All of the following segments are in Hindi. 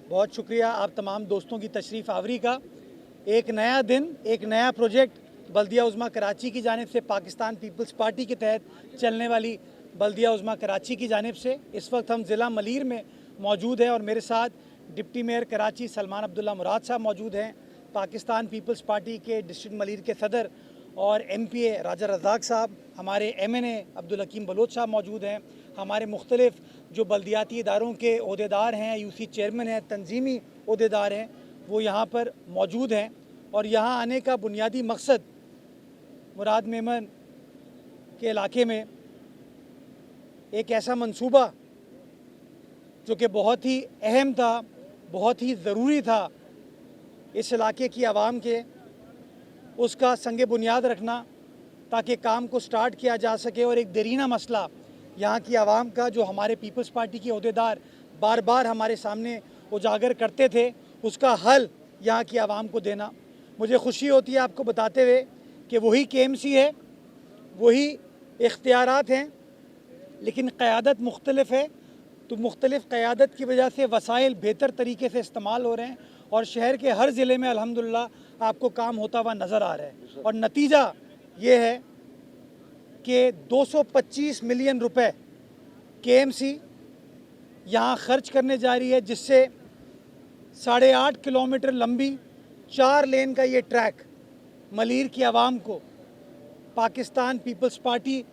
बहुत शुक्रिया आप तमाम दोस्तों की तशरीफ़ आवरी का। एक नया दिन, एक नया प्रोजेक्ट बल्दिया उज़्मा कराची की जानिब से, पाकिस्तान पीपल्स पार्टी के तहत चलने वाली बल्दिया उज़्मा कराची की जानिब से। इस वक्त हम ज़िला मलीर में मौजूद हैं और मेरे साथ डिप्टी मेयर कराची सलमान अब्दुल्ला मुराद साहब मौजूद हैं, पाकिस्तान पीपल्स पार्टी के डिस्ट्रिक्ट मलीर के सदर और MPA राजा रज़ाक साहब, हमारे MNA अब्दुल हकीम बलोच साहब मौजूद हैं, हमारे मुख्तलिफ जो बल्दियाती इदारों के अहदेदार हैं, UC चेयरमैन हैं, तंजीमी अहदेदार हैं, वो यहाँ पर मौजूद हैं। और यहाँ आने का बुनियादी मकसद मुराद मेमन के इलाके में एक ऐसा मंसूबा जो कि बहुत ही अहम था, बहुत ही ज़रूरी था इस इलाके की आवाम के, उसका संगे बुनियाद रखना ताकि काम को स्टार्ट किया जा सके। और एक देरीना मसला यहाँ की आवाम का जो हमारे पीपल्स पार्टी के अहदेदार बार बार हमारे सामने उजागर करते थे, उसका हल यहाँ की आवाम को देना। मुझे खुशी होती है आपको बताते हुए कि वही KMC है, वही इख्तियारात हैं, लेकिन क़यादत मुख्तलिफ है। तो मुख्तलिफ क़यादत की वजह से वसाइल बेहतर तरीके से इस्तेमाल हो रहे हैं और शहर के हर ज़िले में अल्हम्दुलिल्लाह आपको काम होता हुआ नज़र आ रहा है। और नतीजा ये है कि 225 मिलियन रुपए KMC यहाँ ख़र्च करने जा रही है, जिससे 8.5 किलोमीटर लंबी 4 लेन का ये ट्रैक मलीर की आवाम को पाकिस्तान पीपल्स पार्टी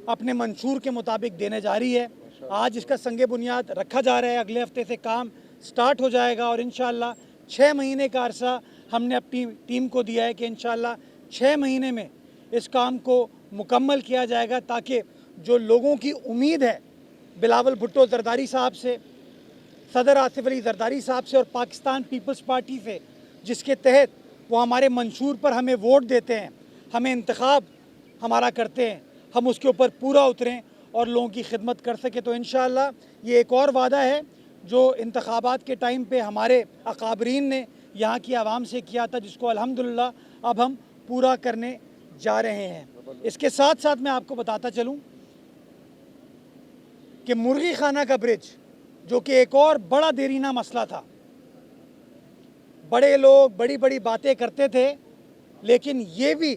अपने मंशूर के मुताबिक देने जा रही है। आज इसका संगे बुनियाद रखा जा रहा है, अगले हफ्ते से काम स्टार्ट हो जाएगा और इंशाअल्लाह 6 महीने का अरसा हमने अपनी टीम को दिया है कि इंशाअल्लाह 6 महीने में इस काम को मुकम्मल किया जाएगा, ताकि जो लोगों की उम्मीद है बिलावल भुट्टो जरदारी साहब से, सदर आसिफ अली जरदारी साहब से और पाकिस्तान पीपल्स पार्टी से, जिसके तहत वो हमारे मंशूर पर हमें वोट देते हैं, हमें इंतखाब हमारा करते हैं, हम उसके ऊपर पूरा उतरें और लोगों की खिदमत कर सके। तो इंशाअल्लाह ये एक और वादा है जो इंतखाबात के टाइम पे हमारे अकाबरीन ने यहाँ की आवाम से किया था, जिसको अल्हम्दुलिल्लाह अब हम पूरा करने जा रहे हैं। इसके साथ साथ मैं आपको बताता चलूँ कि मुर्गी खाना का ब्रिज, जो कि एक और बड़ा देरीना मसला था, बड़े लोग बड़ी बड़ी बातें करते थे, लेकिन ये भी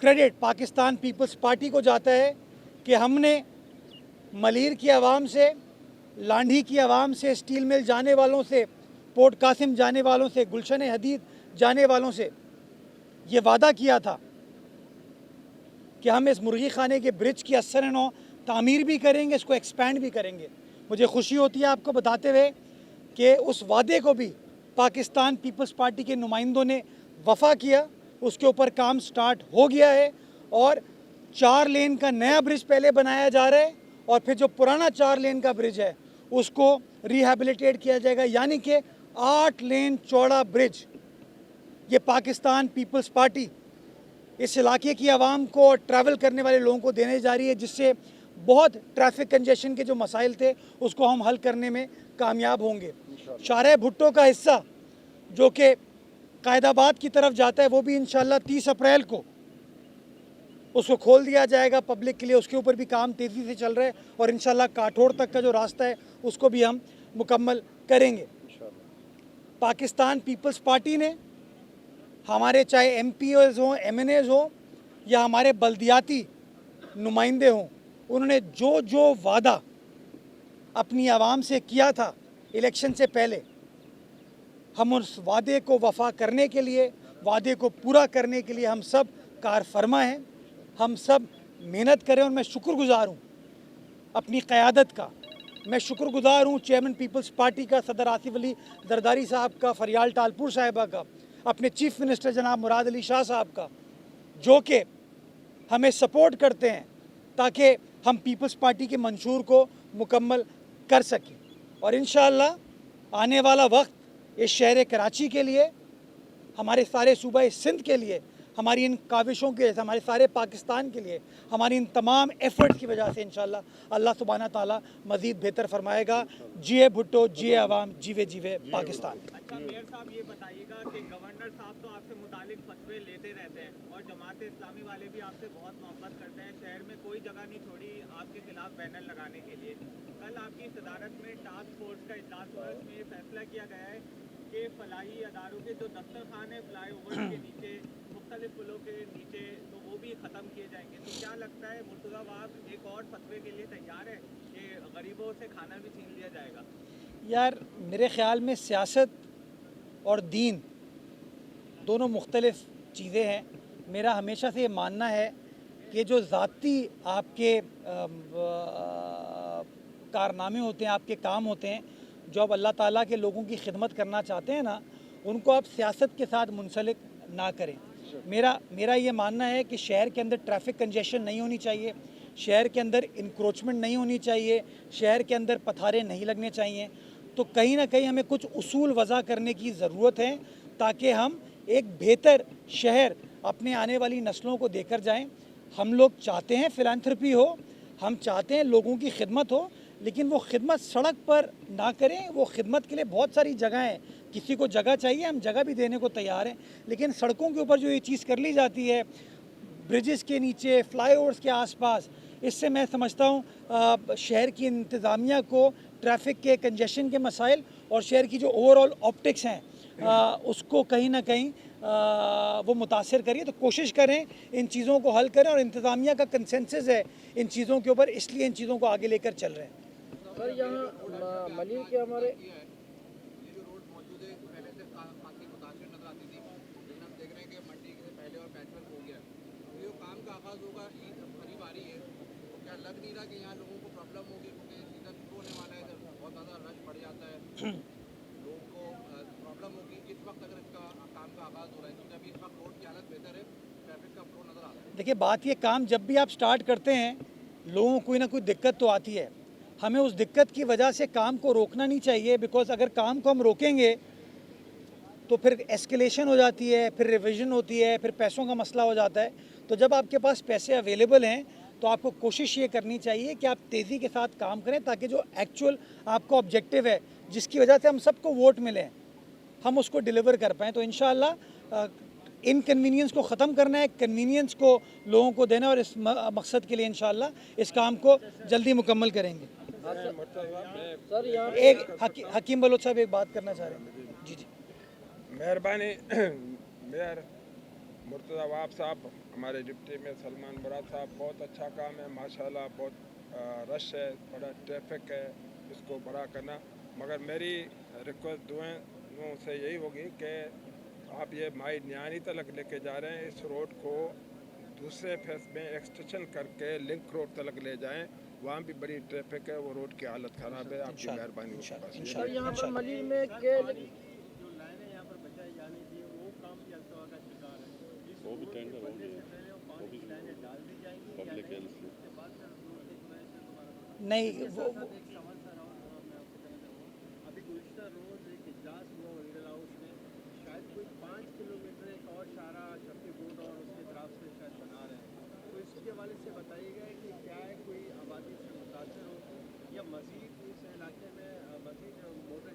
क्रेडिट पाकिस्तान पीपल्स पार्टी को जाता है कि हमने मलीर की आवाम से, लांढी की आवाम से, स्टील मिल जाने वालों से, पोर्ट कासिम जाने वालों से, गुलशन हदीद जाने वालों से ये वादा किया था कि हम इस मुर्गी खाने के ब्रिज की असर नौ तामीर भी करेंगे, इसको एक्सपैंड भी करेंगे। मुझे खुशी होती है आपको बताते हुए कि उस वादे को भी पाकिस्तान पीपल्स पार्टी के नुमाइंदों ने वफा किया, उसके ऊपर काम स्टार्ट हो गया है और 4 लेन का नया ब्रिज पहले बनाया जा रहा है और फिर जो पुराना 4 लेन का ब्रिज है उसको रिहेबिलिटेट किया जाएगा, यानी कि 8 लेन चौड़ा ब्रिज। ये पाकिस्तान पीपल्स पार्टी इस इलाके की आवाम को और ट्रैवल करने वाले लोगों को देने जा रही है, जिससे बहुत ट्रैफिक कंजेशन के जो मसाइल थे उसको हम हल करने में कामयाब होंगे। शाहराह भुट्टो का हिस्सा जो कि कायदाबाद की तरफ जाता है, वो भी इंशाल्लाह 30 अप्रैल को उसको खोल दिया जाएगा पब्लिक के लिए, उसके ऊपर भी काम तेज़ी से चल रहा है और इंशाल्लाह काठोड़ तक का जो रास्ता है उसको भी हम मुकम्मल करेंगे। पाकिस्तान पीपल्स पार्टी ने हमारे चाहे MPOs हों, MNAs हों या हमारे बल्दियाती नुमाइंदे हों, उन्होंने जो जो वादा अपनी आवाम से किया था इलेक्शन से पहले, हम उस वादे को वफा करने के लिए, वादे को पूरा करने के लिए हम सब कार फरमा हैं, हम सब मेहनत करें। और मैं शुक्रगुज़ार हूँ अपनी क़यादत का, मैं शुक्रगुज़ार हूँ चेयरमैन पीपल्स पार्टी का, सदर आसिफ अली जरदारी साहब का, फरियाल टालपुर साहिबा का, अपने चीफ मिनिस्टर जनाब मुराद अली शाह साहब का, जो कि हमें सपोर्ट करते हैं ताकि हम पीपल्स पार्टी के मंशूर को मुकम्मल कर सकें। और इंशाअल्लाह आने वाला वक्त इस शहर कराची के लिए, हमारे सारे सूबा सिंध के लिए, हमारी इन काविशों के, हमारे सारे पाकिस्तान के लिए, हमारी इन तमाम एफर्ट की वजह से इंशाअल्लाह अल्लाह सुब्हाना ताला मज़ीद बेहतर फरमाएगा। जिए भुट्टो, जिए आवाम, जीवे जीवे पाकिस्तान। अच्छा मेयर साहब, ये बताइएगा कि गवर्नर साहब तो आपसे मुतालिक फतवे लेते रहते हैं और जमात इस्लामी वाले भी आपसे बहुत मोहब्बत करते हैं, शहर में कोई जगह नहीं छोड़ी आपके खिलाफ बैनर लगाने के लिए। कल आपकी सदारत में टास्क फोर्स का इजलास हुआ, इसमें ये फैसला किया गया है कि फलाही अदारों के जो दस्तरखान है फ्लाईओवर के नीचे, मुख्तलिफ पुलों के नीचे, तो वो भी ख़त्म किए जाएंगे। तो क्या लगता है मुर्तज़ा वाब एक और फतवे के लिए तैयार है कि गरीबों से खाना भी छीन लिया जाएगा? यार मेरे ख़्याल में सियासत और दीन दोनों मुख्तलिफ चीज़ें हैं। मेरा हमेशा से ये मानना है कि जो ज़ाती आपके कारनामे होते हैं, आपके काम होते हैं, जो आप अल्लाह ताला के लोगों की खिदमत करना चाहते हैं ना, उनको आप सियासत के साथ मुंसलिक ना करें। मेरा ये मानना है कि शहर के अंदर ट्रैफिक कंजेशन नहीं होनी चाहिए, शहर के अंदर इंक्रोचमेंट नहीं होनी चाहिए, शहर के अंदर पथारे नहीं लगने चाहिए। तो कहीं ना कहीं हमें कुछ उसूल वज़ा करने की ज़रूरत है ताकि हम एक बेहतर शहर अपने आने वाली नस्लों को देकर जाएं। हम लोग चाहते हैं फिलैंथ्रपी हो, हम चाहते हैं लोगों की खिदमत हो, लेकिन वो खिदमत सड़क पर ना करें। वो खिदमत के लिए बहुत सारी जगह हैं, किसी को जगह चाहिए, हम जगह भी देने को तैयार हैं, लेकिन सड़कों के ऊपर जो ये चीज़ कर ली जाती है, ब्रिजेस के नीचे, फ्लाईओवर्स के आसपास, इससे मैं समझता हूँ शहर की इंतज़ामिया को ट्रैफिक के कंजेशन के मसाइल और शहर की जो ओवरऑल ऑप्टिक्स हैं उसको कहीं ना कहीं वो मुतासर करिए। तो कोशिश करें इन चीज़ों को हल करें, और इंतज़ामिया का कंसेंसस है इन चीज़ों के ऊपर, इसलिए इन चीज़ों को आगे लेकर चल रहे हैं। सर यहाँ मलिर के हमारे जो रोड मौजूद है पहले से काफ़ी मुतासर नजर आती थी, लेकिन हम देख रहे हैं कि मंडी से पहले और पैचवर्क हो गया। तो जो काम का आगाज़ होगा, ईद करीब आ रही है, तो क्या लग नहीं रहा कि यहाँ लोगों को प्रॉब्लम होगी, क्योंकि सीज़न शुरू होने वाला है, जब बहुत ज़्यादा रश बढ़ जाता है, लोगों को प्रॉब्लम होगी इस वक्त अगर इसका काम का आगाज़ हो रहा है, क्योंकि अभी इस वक्त रोड की हालत बेहतर है, ट्रैफिक का फ्लो नज़र आ रहा है। देखिए बात ये, काम जब भी आप स्टार्ट करते हैं लोगों को कोई ना कोई दिक्कत तो आती है, हमें उस दिक्कत की वजह से काम को रोकना नहीं चाहिए। बिकॉज अगर काम को हम रोकेंगे तो फिर एस्केलेशन हो जाती है, फिर रिवीजन होती है, फिर पैसों का मसला हो जाता है। तो जब आपके पास पैसे अवेलेबल हैं तो आपको कोशिश ये करनी चाहिए कि आप तेज़ी के साथ काम करें, ताकि जो एक्चुअल आपका ऑब्जेक्टिव है, जिसकी वजह से हम सबको वोट मिले, हम उसको डिलीवर कर पाएँ। तो इंशाअल्लाह इनकन्वीनियंस को ख़त्म करना है, कन्वीनियंस को लोगों को देना है, और इस मकसद के लिए इंशाअल्लाह इस काम को जल्दी मुकम्मल करेंगे। सर यहाँ एक हकीम बलोच साहब एक बात करना चाह रहे हैं। जी जी मेहरबानी। मेयर मुर्तज़ा वाब साहब, हमारे डिप्टी में सलमान मुराद साहब, बहुत अच्छा काम है माशाल्लाह। बहुत रश है, बड़ा ट्रैफिक है, इसको बड़ा करना। मगर मेरी रिक्वेस्ट दुआओं से यही होगी कि आप ये माई न्यानी तलक लेके जा रहे हैं, इस रोड को दूसरे फेस में एक्सटेंशन करके लिंक रोड तलक ले जाएं, वहाँ भी बड़ी ट्रैफिक है, वो रोड की हालत ख़राब है। आपकी मेहरबानी होगी। सर यहाँ पर मलिर में के जो लाइनें यहाँ पर बचाई जानी थी वो काम भी अल्तवा का शिकार है। वो भी टेंडर हो गए, पहले वो पानी की लाइनें डाल दी जाएंगी या नहीं, उसके बाद सर रोड की जो है दोबारा नहीं एक वो सवाल सर और मैं आपसे कहना चाहूँगा, अभी गुज़िश्ता रोज़ एक इजलास हुआ वज़ीर हाउस में, शायद कोई 5 किलोमीटर एक और शारा शफी बोर्ड और उसके तरफ से शायद बना रहे हैं। तो इसके हवाले से बताइएगा कि क्या है, कोई आबादी से मुतासर हो या मज़ीद इस इलाके में मज़ीद मोटर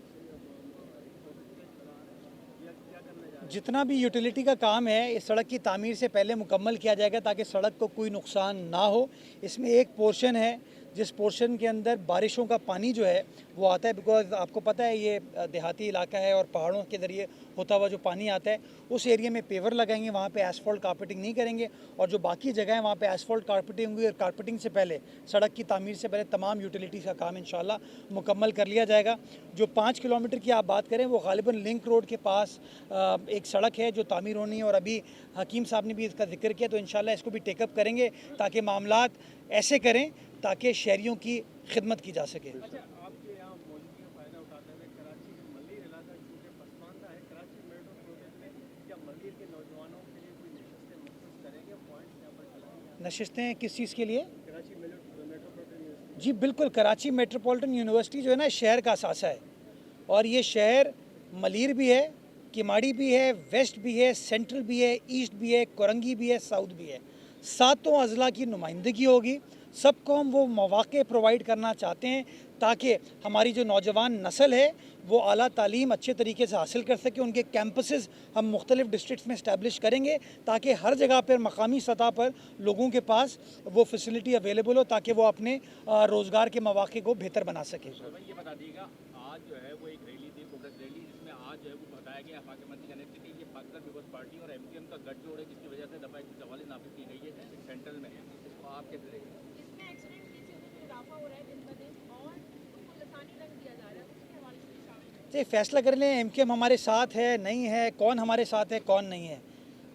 या क्या करने जा रहे हैं? जितना भी यूटिलिटी का काम है इस सड़क की तामीर से पहले मुकम्मल किया जाएगा, ताकि सड़क को कोई नुकसान ना हो। इसमें एक पोर्शन है जिस पोर्शन के अंदर बारिशों का पानी जो है वो आता है, बिकॉज आपको पता है ये देहाती इलाका है और पहाड़ों के ज़रिए होता हुआ जो पानी आता है, उस एरिया में पेवर लगाएंगे, वहाँ पे एसफॉल्ट कारपेटिंग नहीं करेंगे, और जो बाकी जगह है वहाँ पे एसफॉल्ट कारपेटिंग होगी। और कारपेटिंग से पहले, सड़क की तामीर से पहले तमाम यूटिलिटीज़ का काम इंशाल्लाह मुकम्मल कर लिया जाएगा। जो 5 किलोमीटर की आप बात करें, वो गालिबन लिंक रोड के पास एक सड़क है जो तामीर होनी है, और अभी हकीम साहब ने भी इसका जिक्र किया, तो इंशाल्लाह इसको भी टेकअप करेंगे ताकि मामलात ऐसे करें ताकि शहरियों की खिदमत की जा सके। अच्छा, आपके यहाँ मौजूदगी का फ़ायदा उठाते हुए कराची के मलिर इलाका चूँकि पसमानदा है, कराची मेट्रो प्रोजेक्ट में क्या मलिर के नौजवानों के लिए कोई नशस्तें मखसूस करेंगे, पॉइंट्स यहाँ पर चलाएंगे? नशिस्तें किस चीज़ के लिए? कराची मेट्रोपॉलिटन यूनिवर्सिटी जी बिल्कुल, कराची मेट्रोपॉलिटन यूनिवर्सिटी जो है ना, शहर का असासा है, और ये शहर मलिर भी है, किमाड़ी भी है, वेस्ट भी है, सेंट्रल भी है, ईस्ट भी है, कोरंगी भी है, साउथ भी है। 7 अजला की नुमाइंदगी होगी। सबको हम वो मौक़े प्रोवाइड करना चाहते हैं ताकि हमारी जो नौजवान नस्ल है वो आला तालीम अच्छे तरीके से हासिल कर सके। उनके कैंपसेस हम मुख्तलिफ़ डिस्ट्रिक्ट्स में इस्टेब्लिश करेंगे ताकि हर जगह पर मकामी सतह पर लोगों के पास वो फैसिलिटी अवेलेबल हो ताकि वो अपने रोज़गार के मौक़े को बेहतर बना सके। ये बता दीजिएगा, आज जो है वो एक रैली थी, प्रोटेस्ट रैली, जिसमें आज जो है वो बताया गया पार्लियामेंट्री कनेक्ट की ये पाकिस्तान पीपल्स पार्टी और एमकेएम का गठजोड़ है, जिसकी वजह से दफ़ा 144 नाफिज की गई है सेंट्रल में। इसको आप कैसे देखेंगे? इसमें एक्सीडेंट केसेस में इजाफा हो रहा है दिन ब दिन और उनको लसानी रंग दिया जा रहा है, उसके हवाले से शामिल ये फैसला कर लें एमकेएम हमारे साथ है नहीं है, कौन हमारे साथ है कौन नहीं है।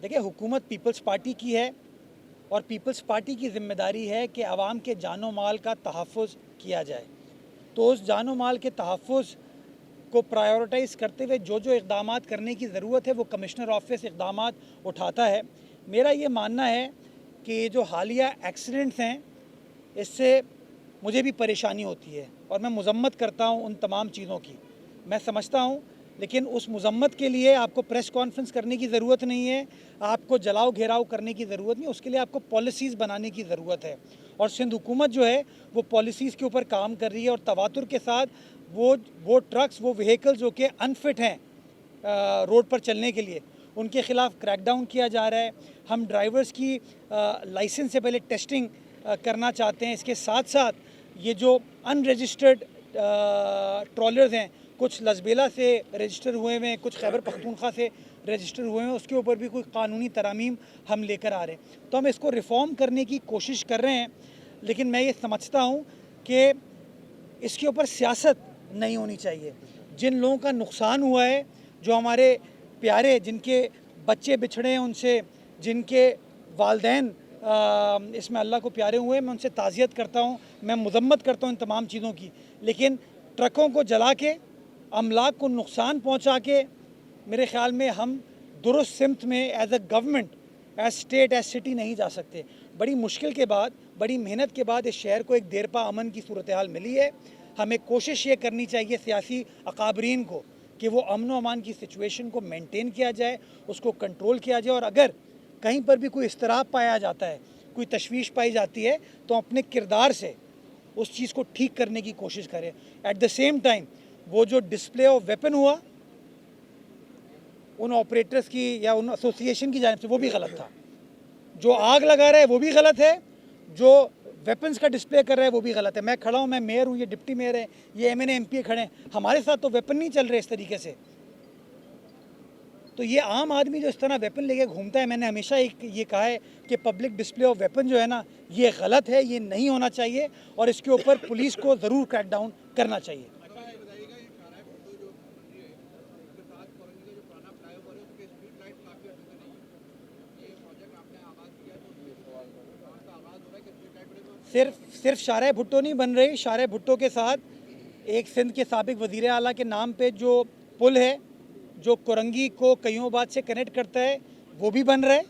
देखिए, हुकूमत पीपल्स पार्टी की है और पीपल्स पार्टी की ज़िम्मेदारी है कि आवाम के जानो माल का तहफ़्फ़ुज़ किया जाए। तो उस जानो माल के तहफ़्फ़ुज़ को प्रायोरिटाइज़ करते हुए जो जो इक़दामात करने की ज़रूरत है वो कमिश्नर ऑफिस इक़दामात उठाता है। मेरा ये मानना है कि जो हालिया एक्सीडेंट्स हैं इससे मुझे भी परेशानी होती है और मैं मज़म्मत करता हूँ उन तमाम चीज़ों की, मैं समझता हूँ, लेकिन उस मज़म्मत के लिए आपको प्रेस कॉन्फ्रेंस करने की ज़रूरत नहीं है, आपको जलाओ घेराव करने की ज़रूरत नहीं, उसके लिए आपको पॉलिसीज़ बनाने की ज़रूरत है। और सिंध हुकूमत जो है वो पॉलिसीज़ के ऊपर काम कर रही है और तवातुर के साथ वो ट्रक्स, वो व्हीकल्स जो कि अनफिट हैं रोड पर चलने के लिए, उनके ख़िलाफ़ क्रैकडाउन किया जा रहा है। हम ड्राइवर्स की लाइसेंस से पहले टेस्टिंग करना चाहते हैं। इसके साथ साथ ये जो अनरजिस्टर्ड ट्रॉलर्स हैं, कुछ लसबेला से रजिस्टर हुए हुए हैं, कुछ खैबर पख्तूनख्वा से रजिस्टर हुए हैं, उसके ऊपर भी कोई कानूनी तरामीम हम लेकर आ रहे हैं। तो हम इसको रिफ़ॉर्म करने की कोशिश कर रहे हैं, लेकिन मैं ये समझता हूँ कि इसके ऊपर सियासत नहीं होनी चाहिए। जिन लोगों का नुकसान हुआ है, जो हमारे प्यारे, जिनके बच्चे बिछड़े हैं उनसे, जिनके वालदैन इसमें अल्लाह को प्यारे हुए, मैं उनसे ताज़ियत करता हूँ, मैं मज़म्मत करता हूँ इन तमाम चीज़ों की। लेकिन ट्रकों को जला के, अमलाक को नुकसान पहुँचा के, मेरे ख़्याल में हम दुरुस्त सिमत में as a government, as state, as city नहीं जा सकते। बड़ी मुश्किल के बाद, बड़ी मेहनत के बाद इस शहर को एक देरपा अमन की सूरत हाल मिली है। हमें कोशिश ये करनी चाहिए सियासी अकाबरीन को कि वो अमन व अमान की सिचुएशन को मेंटेन किया जाए, उसको कंट्रोल किया जाए, और अगर कहीं पर भी कोई इस्तराब पाया जाता है, कोई तशवीश पाई जाती है, तो अपने किरदार से उस चीज़ को ठीक करने की कोशिश करें। एट द सेम टाइम वो जो डिस्प्ले ऑफ वेपन हुआ उन ऑपरेटर्स की या उन एसोसिएशन की जानिब से, वो भी गलत था। जो आग लगा रहा है वो भी गलत है, जो वेपन्स का डिस्प्ले कर रहा है वो भी गलत है। मैं खड़ा हूँ, मैं मेयर हूँ, ये डिप्टी मेयर है, ये एमएनए एमपी खड़े हैं, हमारे साथ तो वेपन नहीं चल रहे इस तरीके से। तो ये आम आदमी जो इस तरह वेपन लेके घूमता है, मैंने हमेशा ये कहा है कि पब्लिक डिस्प्ले ऑफ वेपन जो है ना, ये गलत है, ये नहीं होना चाहिए और इसके ऊपर पुलिस को ज़रूर क्रैकडाउन करना चाहिए। सिर्फ शाहरा भुट्टो नहीं बन रही, शाहरा भुट्टो के साथ एक सिंध के साबिक वज़ीर आला के नाम पे जो पुल है, जो कोरंगी को कयूमाबाद से कनेक्ट करता है, वो भी बन रहा है।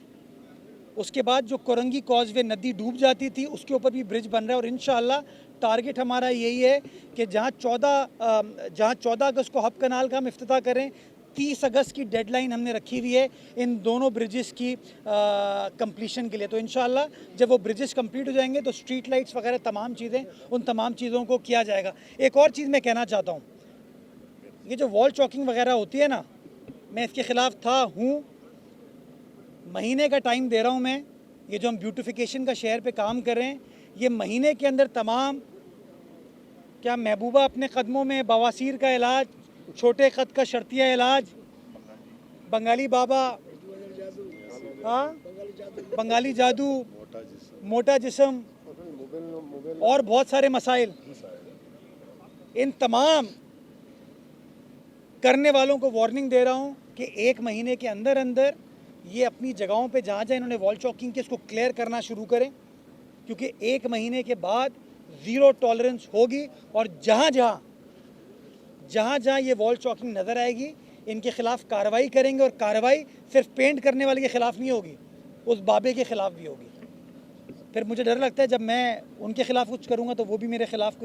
उसके बाद जो कोरंगी कॉजवे, नदी डूब जाती थी, उसके ऊपर भी ब्रिज बन रहा है। और इंशाअल्लाह टारगेट हमारा यही है कि जहाँ 14 अगस्त को हब कनाल का हम इफ्तिताह करें, 30 अगस्त की डेडलाइन हमने रखी हुई है इन दोनों ब्रिजेस की कंप्लीशन के लिए। तो इंशाअल्लाह जब वो ब्रिजेस कंप्लीट हो जाएंगे तो स्ट्रीट लाइट्स वगैरह तमाम चीज़ें, उन तमाम चीज़ों को किया जाएगा। एक और चीज़ मैं कहना चाहता हूँ, ये जो वॉल चॉकिंग वगैरह होती है ना, मैं इसके ख़िलाफ़ हूँ। महीने का टाइम दे रहा हूँ मैं। ये जो हम ब्यूटिफिकेशन का शहर पे काम कर रहे हैं, ये महीने के अंदर तमाम, क्या महबूबा अपने कदमों में, बवासीर का इलाज, छोटे ख़त का शर्तिया इलाज, बंगाली बाबा, हाँ, बंगाली जादू, मोटा जिस्म और बहुत सारे मसाइल, इन तमाम करने वालों को वार्निंग दे रहा हूँ कि 1 महीने के अंदर अंदर ये अपनी जगहों पे जहाँ जहाँ इन्होंने वॉल चॉकिंग की, इसको क्लियर करना शुरू करें, क्योंकि 1 महीने के बाद ज़ीरो टॉलरेंस होगी। और जहाँ जहाँ ये वॉल चॉकिंग नज़र आएगी, इनके ख़िलाफ़ कार्रवाई करेंगे। और कार्रवाई सिर्फ पेंट करने वाले के ख़िलाफ़ नहीं होगी, उस बाबे के ख़िलाफ़ भी होगी। फिर मुझे डर लगता है जब मैं उनके ख़िलाफ़ कुछ करूँगा तो वो भी मेरे ख़िलाफ़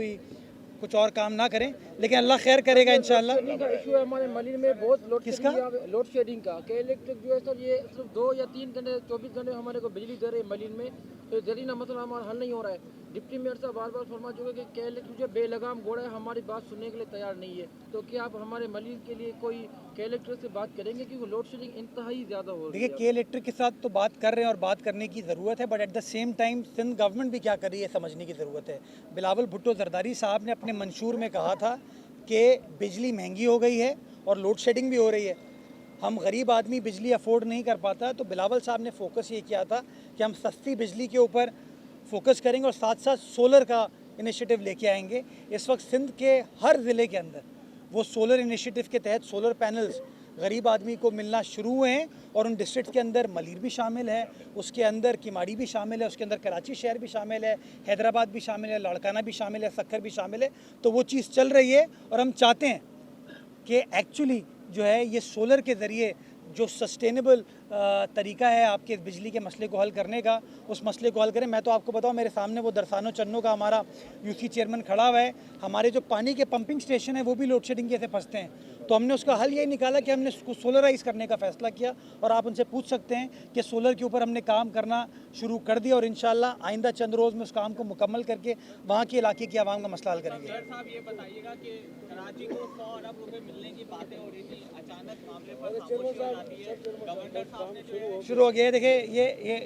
कुछ और काम ना करें, लेकिन अल्लाह खैर करेगा इंशाअल्लाह। का इशू है हमारे मलिन में बहुत किसका? लोड शेडिंग का, कि इलेक्ट्रिक जो है सर, ये सिर्फ 2 या 3 घंटे 24 घंटे हमारे को बिजली दे रहे हैं मलिन में। तो जरीना मसला हमारा हल नहीं हो रहा है। डिप्टी मेयर साहब बार बार फरमा चुके कि कलेक्टर जो बेलगाम घोड़ा है हमारी बात सुनने के लिए तैयार नहीं है। तो क्या आप हमारे मलिर के लिए कोई कलेक्टर से बात करेंगे, क्योंकि लोड शेडिंग इंतहाई ज़्यादा हो रही देखिए है। के इलेक्टर के साथ तो बात कर रहे हैं और बात करने की ज़रूरत है, but at the same time Sindh government भी क्या कर रही है समझने की ज़रूरत है। बिलावल भुट्टो जरदारी साहब ने अपने मंशूर में कहा था कि बिजली महंगी हो गई है और लोड शेडिंग भी हो रही है, हम गरीब आदमी बिजली अफोर्ड नहीं कर पाता। तो बिलावल साहब ने फोकस ये किया था कि हम सस्ती बिजली के ऊपर फोकस करेंगे और साथ साथ सोलर का इनिशिएटिव लेके आएंगे। इस वक्त सिंध के हर ज़िले के अंदर वो सोलर इनिशिएटिव के तहत सोलर पैनल्स गरीब आदमी को मिलना शुरू हुए हैं और उन डिस्ट्रिक्ट के अंदर मलिर भी शामिल है, उसके अंदर किमाड़ी भी शामिल है, उसके अंदर कराची शहर भी शामिल है, हैदराबाद भी शामिल है, लाड़काना भी शामिल है, सक्खर भी शामिल है। तो वो चीज़ चल रही है और हम चाहते हैं कि एक्चुअली जो है ये सोलर के ज़रिए जो सस्टेनेबल तरीका है आपके बिजली के मसले को हल करने का, उस मसले को हल करें। मैं तो आपको बताऊं, मेरे सामने वो दरसानो चन्नो का हमारा यूसी चेयरमैन खड़ा हुआ है। हमारे जो पानी के पंपिंग स्टेशन है वो भी लोड शेडिंग के से फंसते हैं, तो हमने उसका हल यही निकाला कि हमने उसको सोलराइज़ करने का फ़ैसला किया। और आप उनसे पूछ सकते हैं कि सोलर के ऊपर हमने काम करना शुरू कर दिया और इंशाल्लाह आइंदा चंद रोज़ में उस काम को मुकम्मल करके वहाँ के इलाके की आवाम का मसला हल करेंगे। सर साहब ये बताइएगा कि कराची को 100 अरब रुपए मिलने की बातें हो रही थी, अचानक मामले पर खामोशी हो जाती है। गवर्नर साहब ने जो है शुरू हो गया है, देखिए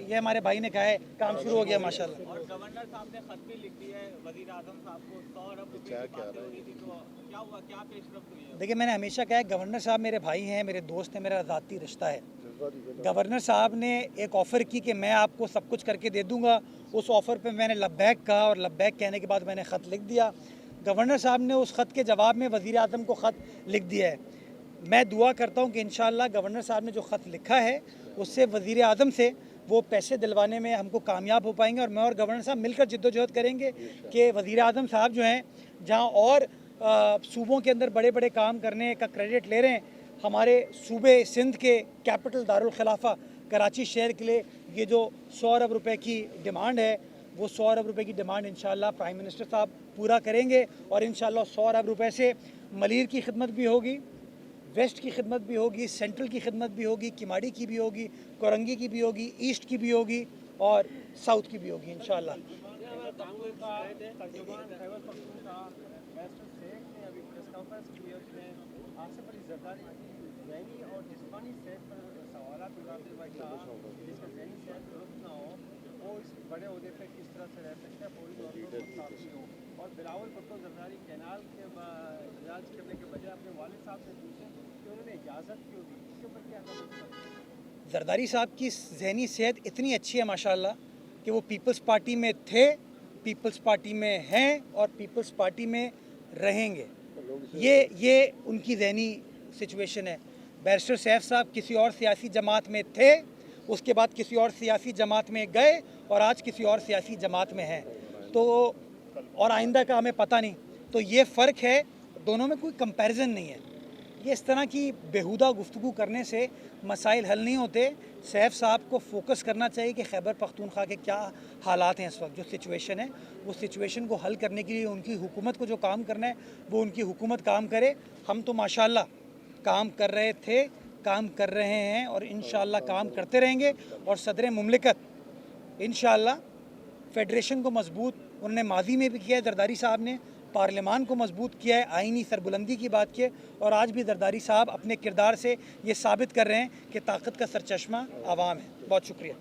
ये हमारे भाई ने कहा है काम शुरू हो गया माशाल्लाह। और गवर्नर साहब ने खत भी लिख दिया है वजीर आजम साहब को, 100 अरब रुपए की बातें हो रही थी, तो क्या हुआ, क्या पेशरफ्त हुई है? देखिए मैंने हमेशा कहा है गवर्नर साहब मेरे भाई हैं, मेरे दोस्त हैं, मेरा ज़ाती रिश्ता है। गवर्नर साहब ने एक ऑफ़र की कि मैं आपको सब कुछ करके दे दूंगा, उस ऑफ़र पे मैंने लब्बैक कहा और लब्बैक कहने के बाद मैंने ख़त लिख दिया। गवर्नर साहब ने उस ख़त के जवाब में वज़ीर आज़म को ख़त लिख दिया है। मैं दुआ करता हूँ कि इंशाअल्लाह गवर्नर साहब ने जो ख़त लिखा है उससे वज़ीर आज़म से वो पैसे दिलवाने में हमको कामयाब हो पाएंगे और मैं और गवर्नर साहब मिलकर जिद्दोजहद करेंगे कि वज़ीर आज़म साहब जो हैं जहाँ और सूबों के अंदर बड़े बड़े काम करने का क्रेडिट ले रहे हैं, हमारे सूबे सिंध के कैपिटल दारुल खिलाफा कराची शहर के लिए ये जो 100 अरब रुपए की डिमांड है, वो 100 अरब रुपए की डिमांड इंशाल्लाह प्राइम मिनिस्टर साहब पूरा करेंगे और इंशाल्लाह 100 अरब रुपए से मलिर की खिदमत भी होगी, वेस्ट की खिदमत भी होगी, सेंट्रल की खिदमत भी होगी, किमाड़ी की भी होगी, कोरंगी की भी होगी, ईस्ट की भी होगी और साउथ की भी होगी इंशाल्लाह। बड़े ओहदे पे किस तरह से रह सकते हैं, पूरी तौर पर मुस्ताफी हो। और बिलावल भुट्टो जरदारी कैनाल के इजाज करने के बजाय अपने वालिद साहब से पूछें कि उन्होंने इजाज़त क्यों दी, इसके ऊपर क्या कमेंट? जरदारी साहब की ज़हनी सेहत इतनी अच्छी है माशाल्लाह कि वो पीपल्स पार्टी में थे, पीपल्स पार्टी में हैं और पीपल्स पार्टी में रहेंगे। ये उनकी ज़हनी सिचुएशन है। बैरिस्टर सैफ साहब किसी और सियासी जमात में थे, उसके बाद किसी और सियासी जमात में गए और आज किसी और सियासी जमात में हैं, तो और आइंदा का हमें पता नहीं। तो ये फ़र्क है, दोनों में कोई कंपैरिजन नहीं है। ये इस तरह की बेहुदा गुफ्तगू करने से मसाइल हल नहीं होते। सैफ साहब को फोकस करना चाहिए कि खैबर पख्तूनख्वा के क्या हालात हैं इस वक्त, जो सिचुएशन है वो सिचुएशन को हल करने के लिए उनकी हुकूमत को जो काम करना है वो उनकी हुकूमत काम करे। हम तो माशाल्लाह काम कर रहे थे, काम कर रहे हैं और इंशाअल्लाह काम करते रहेंगे। और सदर मुमलिकत इंशाअल्लाह फेडरेशन को मजबूत उन्होंने माजी में भी किया है, जरदारी साहब ने पार्लियामान को मजबूत किया है, आईनी सरबुलंदी की बात की है और आज भी जरदारी साहब अपने किरदार से ये साबित कर रहे हैं कि ताकत का सरचश्मा आवाम है। बहुत शुक्रिया।